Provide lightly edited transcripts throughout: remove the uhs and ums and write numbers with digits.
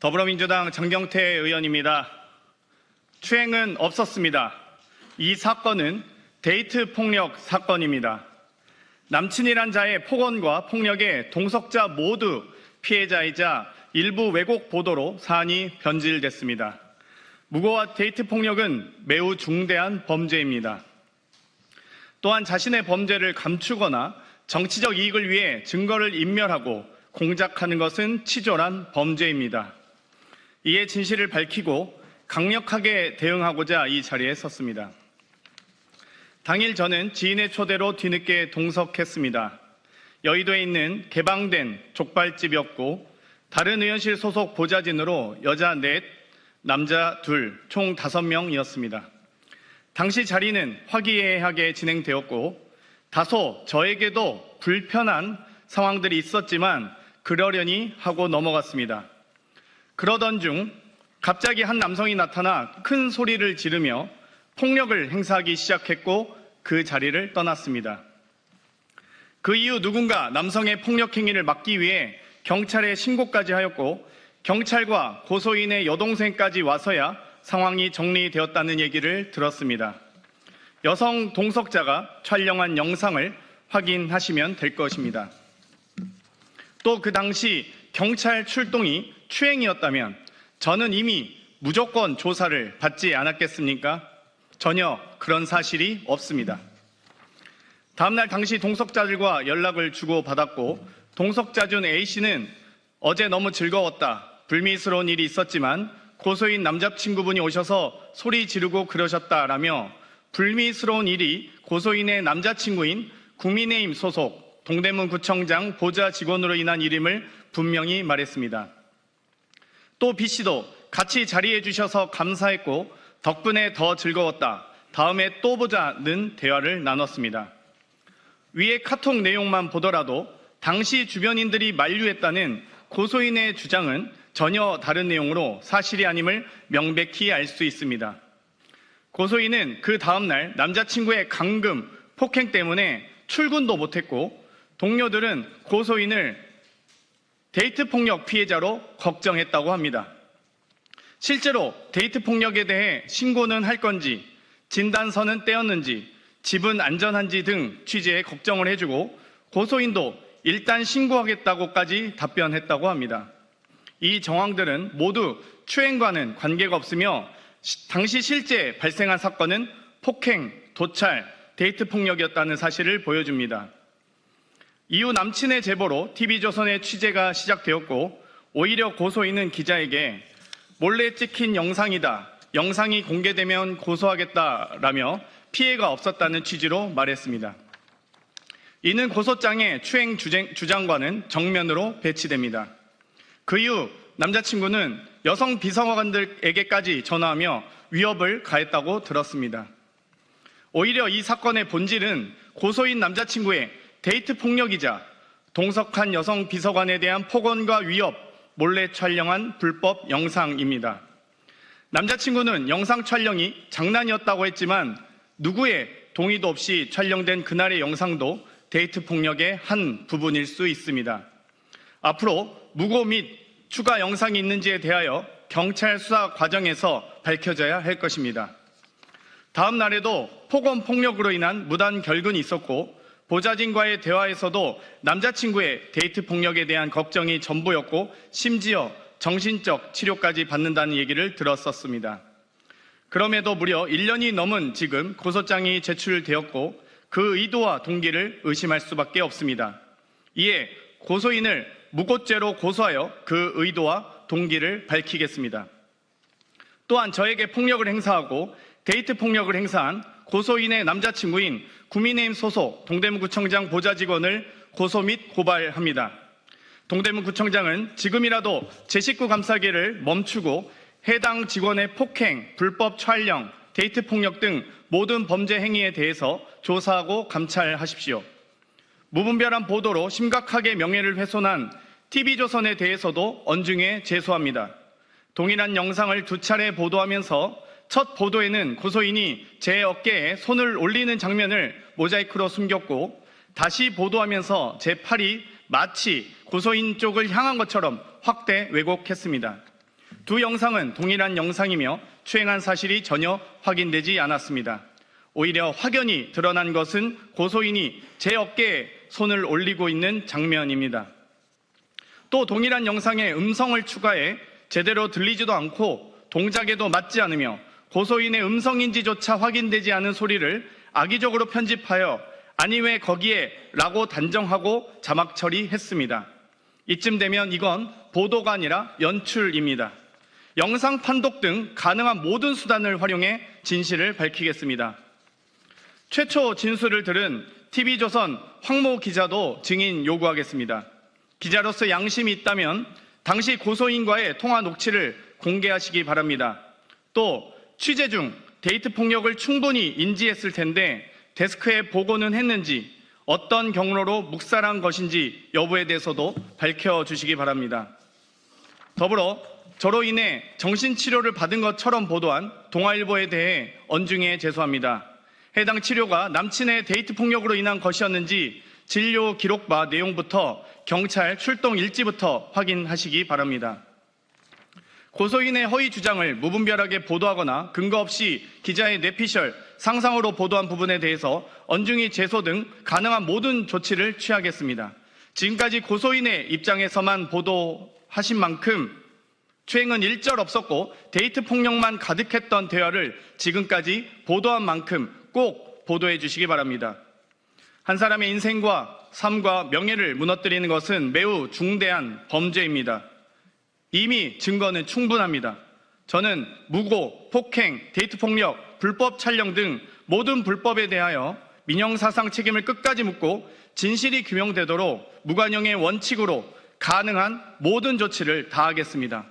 더불어민주당 장경태 의원입니다. 추행은 없었습니다. 이 사건은 데이트 폭력 사건입니다. 남친이란 자의 폭언과 폭력에 동석자 모두 피해자이자 일부 왜곡 보도로 사안이 변질됐습니다. 무고와 데이트 폭력은 매우 중대한 범죄입니다. 또한 자신의 범죄를 감추거나 정치적 이익을 위해 증거를 인멸하고 공작하는 것은 치졸한 범죄입니다. 이에 진실을 밝히고 강력하게 대응하고자 이 자리에 섰습니다. 당일 저는 지인의 초대로 뒤늦게 동석했습니다. 여의도에 있는 개방된 족발집이었고 다른 의원실 소속 보좌진으로 여자 4, 남자 2, 총 5명이었습니다. 당시 자리는 화기애애하게 진행되었고 다소 저에게도 불편한 상황들이 있었지만 그러려니 하고 넘어갔습니다. 그러던 중 갑자기 한 남성이 나타나 큰 소리를 지르며 폭력을 행사하기 시작했고 그 자리를 떠났습니다. 그 이후 누군가 남성의 폭력 행위를 막기 위해 경찰에 신고까지 하였고 경찰과 고소인의 여동생까지 와서야 상황이 정리되었다는 얘기를 들었습니다. 여성 동석자가 촬영한 영상을 확인하시면 될 것입니다. 또 그 당시 경찰 출동이 추행이었다면 저는 이미 무조건 조사를 받지 않았겠습니까? 전혀 그런 사실이 없습니다. 다음날 당시 동석자들과 연락을 주고받았고 동석자 중 A씨는 어제 너무 즐거웠다. 불미스러운 일이 있었지만 고소인 남자친구분이 오셔서 소리 지르고 그러셨다라며 불미스러운 일이 고소인의 남자친구인 국민의힘 소속 동대문구청장 보좌 직원으로 인한 일임을 분명히 말했습니다. 또 B씨도 같이 자리해 주셔서 감사했고 덕분에 더 즐거웠다. 다음에 또 보자는 대화를 나눴습니다. 위의 카톡 내용만 보더라도 당시 주변인들이 만류했다는 고소인의 주장은 전혀 다른 내용으로 사실이 아님을 명백히 알 수 있습니다. 고소인은 그 다음날 남자친구의 감금, 폭행 때문에 출근도 못했고 동료들은 고소인을 데이트 폭력 피해자로 걱정했다고 합니다. 실제로 데이트 폭력에 대해 신고는 할 건지, 진단서는 떼었는지, 집은 안전한지 등 취재에 걱정을 해주고 고소인도 일단 신고하겠다고까지 답변했다고 합니다. 이 정황들은 모두 추행과는 관계가 없으며 당시 실제 발생한 사건은 폭행, 도찰, 데이트 폭력이었다는 사실을 보여줍니다. 이후 남친의 제보로 TV조선의 취재가 시작되었고 오히려 고소인은 기자에게 몰래 찍힌 영상이다. 영상이 공개되면 고소하겠다라며 피해가 없었다는 취지로 말했습니다. 이는 고소장의 추행 주장과는 정면으로 배치됩니다. 그 이후 남자친구는 여성 비서관들에게까지 전화하며 위협을 가했다고 들었습니다. 오히려 이 사건의 본질은 고소인 남자친구의 데이트 폭력이자 동석한 여성 비서관에 대한 폭언과 위협, 몰래 촬영한 불법 영상입니다. 남자친구는 영상 촬영이 장난이었다고 했지만 누구의 동의도 없이 촬영된 그날의 영상도 데이트 폭력의 한 부분일 수 있습니다. 앞으로 무고 및 추가 영상이 있는지에 대하여 경찰 수사 과정에서 밝혀져야 할 것입니다. 다음 날에도 폭언 폭력으로 인한 무단 결근이 있었고 보좌진과의 대화에서도 남자친구의 데이트 폭력에 대한 걱정이 전부였고 심지어 정신적 치료까지 받는다는 얘기를 들었었습니다. 그럼에도 무려 1년이 넘은 지금 고소장이 제출되었고 그 의도와 동기를 의심할 수밖에 없습니다. 이에 고소인을 무고죄로 고소하여 그 의도와 동기를 밝히겠습니다. 또한 저에게 폭력을 행사하고 데이트 폭력을 행사한 고소인의 남자친구인 국민의힘 소속 동대문구청장 보좌직원을 고소 및 고발합니다. 동대문구청장은 지금이라도 제 식구 감싸기를 멈추고 해당 직원의 폭행, 불법 촬영, 데이트 폭력 등 모든 범죄 행위에 대해서 조사하고 감찰하십시오. 무분별한 보도로 심각하게 명예를 훼손한 TV조선에 대해서도 언중에 제소합니다. 동일한 영상을 2차례 보도하면서 첫 보도에는 고소인이 제 어깨에 손을 올리는 장면을 모자이크로 숨겼고 다시 보도하면서 제 팔이 마치 고소인 쪽을 향한 것처럼 확대 왜곡했습니다. 두 영상은 동일한 영상이며 추행한 사실이 전혀 확인되지 않았습니다. 오히려 확연히 드러난 것은 고소인이 제 어깨에 손을 올리고 있는 장면입니다. 또 동일한 영상에 음성을 추가해 제대로 들리지도 않고 동작에도 맞지 않으며 고소인의 음성인지조차 확인되지 않은 소리를 악의적으로 편집하여 아니 왜 거기에 라고 단정하고 자막 처리했습니다. 이쯤 되면 이건 보도가 아니라 연출입니다. 영상 판독 등 가능한 모든 수단을 활용해 진실을 밝히겠습니다. 최초 진술을 들은 TV조선 황모 기자도 증인 요구하겠습니다. 기자로서 양심이 있다면 당시 고소인과의 통화 녹취를 공개하시기 바랍니다. 또 취재 중 데이트 폭력을 충분히 인지했을 텐데 데스크에 보고는 했는지 어떤 경로로 묵살한 것인지 여부에 대해서도 밝혀주시기 바랍니다. 더불어 저로 인해 정신치료를 받은 것처럼 보도한 동아일보에 대해 언중에 제소합니다. 해당 치료가 남친의 데이트 폭력으로 인한 것이었는지 진료 기록바 내용부터 경찰 출동 일지부터 확인하시기 바랍니다. 고소인의 허위 주장을 무분별하게 보도하거나 근거 없이 기자의 뇌피셜, 상상으로 보도한 부분에 대해서 언중이 제소 등 가능한 모든 조치를 취하겠습니다. 지금까지 고소인의 입장에서만 보도하신 만큼 추행은 일절 없었고 데이트 폭력만 가득했던 대화를 지금까지 보도한 만큼 꼭 보도해 주시기 바랍니다. 한 사람의 인생과 삶과 명예를 무너뜨리는 것은 매우 중대한 범죄입니다. 이미 증거는 충분합니다. 저는 무고, 폭행, 데이트 폭력, 불법 촬영 등 모든 불법에 대하여 민형사상 책임을 끝까지 묻고 진실이 규명되도록 무관용의 원칙으로 가능한 모든 조치를 다하겠습니다.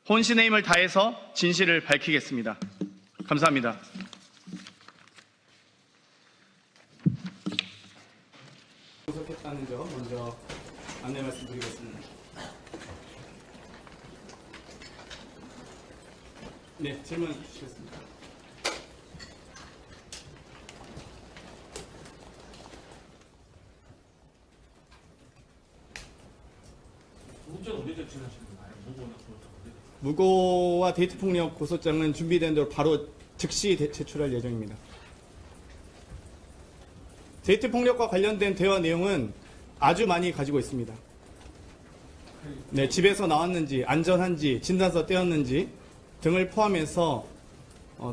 혼신의 힘을 다해서 진실을 밝히겠습니다. 감사합니다. 분석했다는 점 먼저 안내 말씀드리겠습니다. 네, 질문 주시겠습니다. 무고죄는 언제 제출하시는 건가요? 무고나 고소장 언제? 무고와 데이트 폭력 고소장은 준비된 대로 바로 즉시 제출할 예정입니다. 데이트 폭력과 관련된 대화 내용은 아주 많이 가지고 있습니다. 네, 집에서 나왔는지, 안전한지, 진단서 떼었는지 등을 포함해서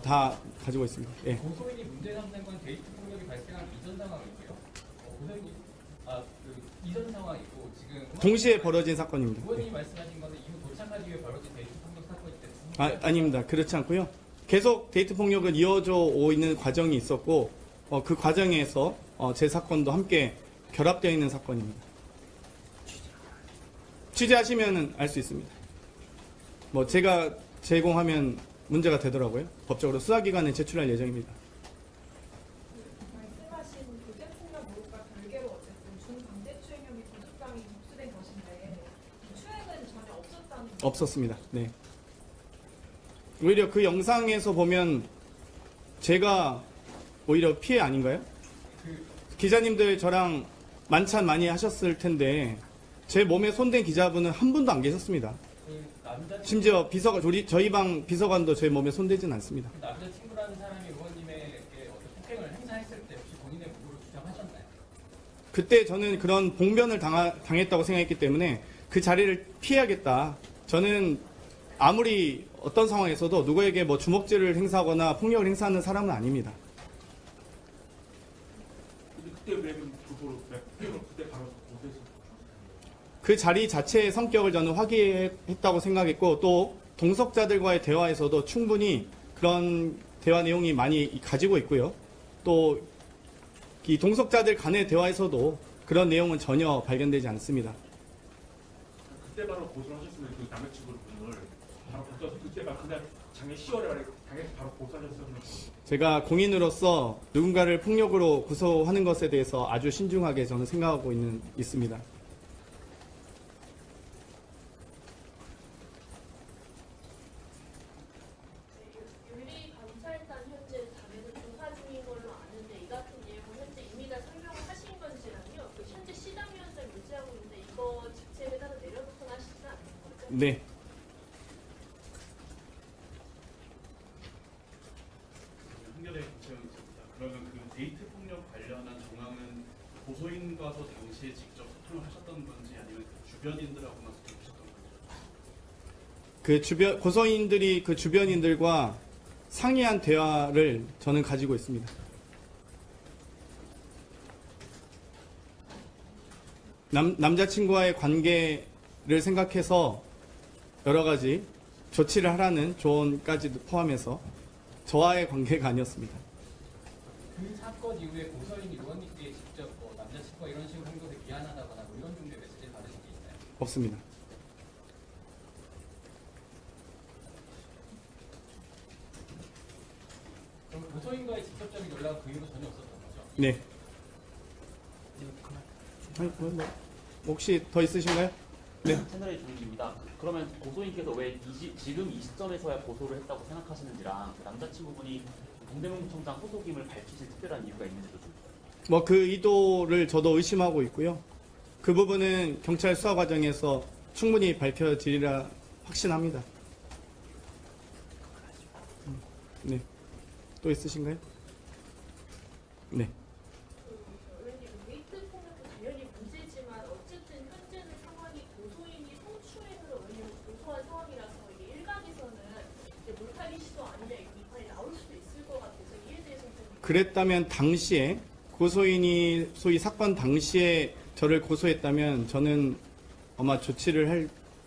다 가지고 있습니다. 예. 고소인이 문제 삼는 건 데이트 폭력이 발생한 이전 상황이고요. 고소인이 이전 상황이고 지금 동시에 벌어진 사건입니다. 의원님이 예. 말씀하신 거는 이후 도착하기 위해 벌어진 데이트 폭력 사건이 됐습니다. 아닙니다. 그렇지 않고요. 계속 데이트 폭력은 이어져 오 있는 과정이 있었고 그 과정에서 제 사건도 함께 결합되어 있는 사건입니다. 취재하시면 알 수 있습니다. 뭐 제가 제공하면 문제가 되더라고요. 법적으로 수사기관에 제출할 예정입니다. 말씀하신 교제폭력 모욕과 별개로 어쨌든 준강제추행 혐의 구속장이 접수된 것인데 추행은 전혀 없었다는 거죠? 없었습니다. 네. 오히려 그 영상에서 보면 제가 오히려 피해 아닌가요? 기자님들 저랑 만찬 많이 하셨을 텐데 제 몸에 손댄 기자분은 한 분도 안 계셨습니다. 심지어 저희 방 비서관도 제 몸에 손대진 않습니다. 남자친구라는 사람이 의원님에게 어떤 폭행을 행사했을 때 혹시 본인의 무고를 주장하셨나요? 그때 저는 그런 봉변을 당했다고 생각했기 때문에 그 자리를 피해야겠다. 저는 아무리 어떤 상황에서도 누구에게 뭐 주먹질을 행사하거나 폭력을 행사하는 사람은 아닙니다. 근데 그때 왜 그거로 그때 바로 고소해서 그 자리 자체의 성격을 저는 확인했다고 생각했고 또 동석자들과의 대화에서도 충분히 그런 대화 내용이 많이 가지고 있고요. 또 이 동석자들 간의 대화에서도 그런 내용은 전혀 발견되지 않습니다. 그때 바로 고소를 하셨으면 그 남자친구 분을 바로 고소해서 그때 바로 그날 작년 10월에 당해서 바로 고소하셨으면 제가 공인으로서 누군가를 폭력으로 고소하는 것에 대해서 아주 신중하게 저는 생각하고 있습니다. 유리감찰단 현재 당에서 조사 중인 걸로 아는데 이 같은 내용을 현재 이미 다 설명을 하신 건지랑요. 그 현재 시당위원장 유지하고 있는데 이거 직책을 따로 내려놓거나 하시진 않는 거죠? 네. 고소인과도 당시에 직접 소통을 하셨던 건지 아니면 그 주변인들하고만 소통하셨던 건지. 고소인들이 그 주변인들과 상이한 대화를 저는 가지고 있습니다. 남자친구와의 관계를 생각해서 여러 가지 조치를 하라는 조언까지도 포함해서 저와의 관계가 아니었습니다. 그 사건 이후에 고소인이 의원님께 직접 남자친구가 이런 식으로 한 것에 미안하다거나 뭐 이런 종류의 메시지를 받으신 게 있나요? 없습니다. 그럼 고소인과의 직접적인 연락은 그 이후로 전혀 없었던 거죠? 네. 아니, 혹시 더 있으신가요? 네. 채널의 주인입니다. 그러면 고소인께서 왜 지금 이 시점에서야 고소를 했다고 생각하시는지랑 남자친구분이 동대문구청장 소속임을 밝히실 특별한 이유가 있는지도 좀. 그 의도를 저도 의심하고 있고요. 그 부분은 경찰 수사 과정에서 충분히 밝혀지리라 확신합니다. 네. 또 있으신가요? 네. 의원님, 데이트 폭력도 당연히 문제지만 어쨌든 현재는 상황이 고소인이 성추행으로 의원님을 고소한 상황이라서 이게 일각에서는 이제 물타기 시도 아니냐 이런 비판이 나올 수도 있을 것 같아서 이에 대해서 좀 그랬다면 당시에 고소인이 소위 사건 당시에 저를 고소했다면 저는 아마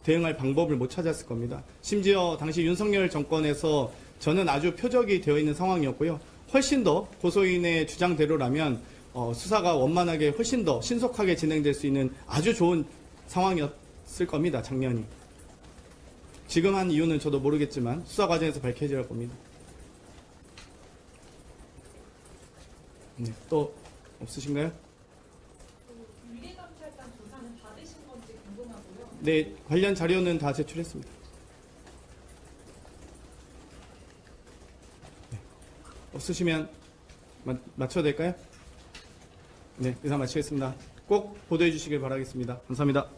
대응할 방법을 못 찾았을 겁니다. 심지어 당시 윤석열 정권에서 저는 아주 표적이 되어 있는 상황이었고요. 훨씬 더 고소인의 주장대로라면 수사가 원만하게 훨씬 더 신속하게 진행될 수 있는 아주 좋은 상황이었을 겁니다. 작년이. 지금 한 이유는 저도 모르겠지만 수사 과정에서 밝혀질 겁니다. 네, 또 없으신가요? 위례감찰단 조사는 받으신 건지 궁금하고요. 네, 관련 자료는 다 제출했습니다. 네. 없으시면 맞춰도 될까요? 네, 의사 마치겠습니다. 꼭 보도해 주시길 바라겠습니다. 감사합니다.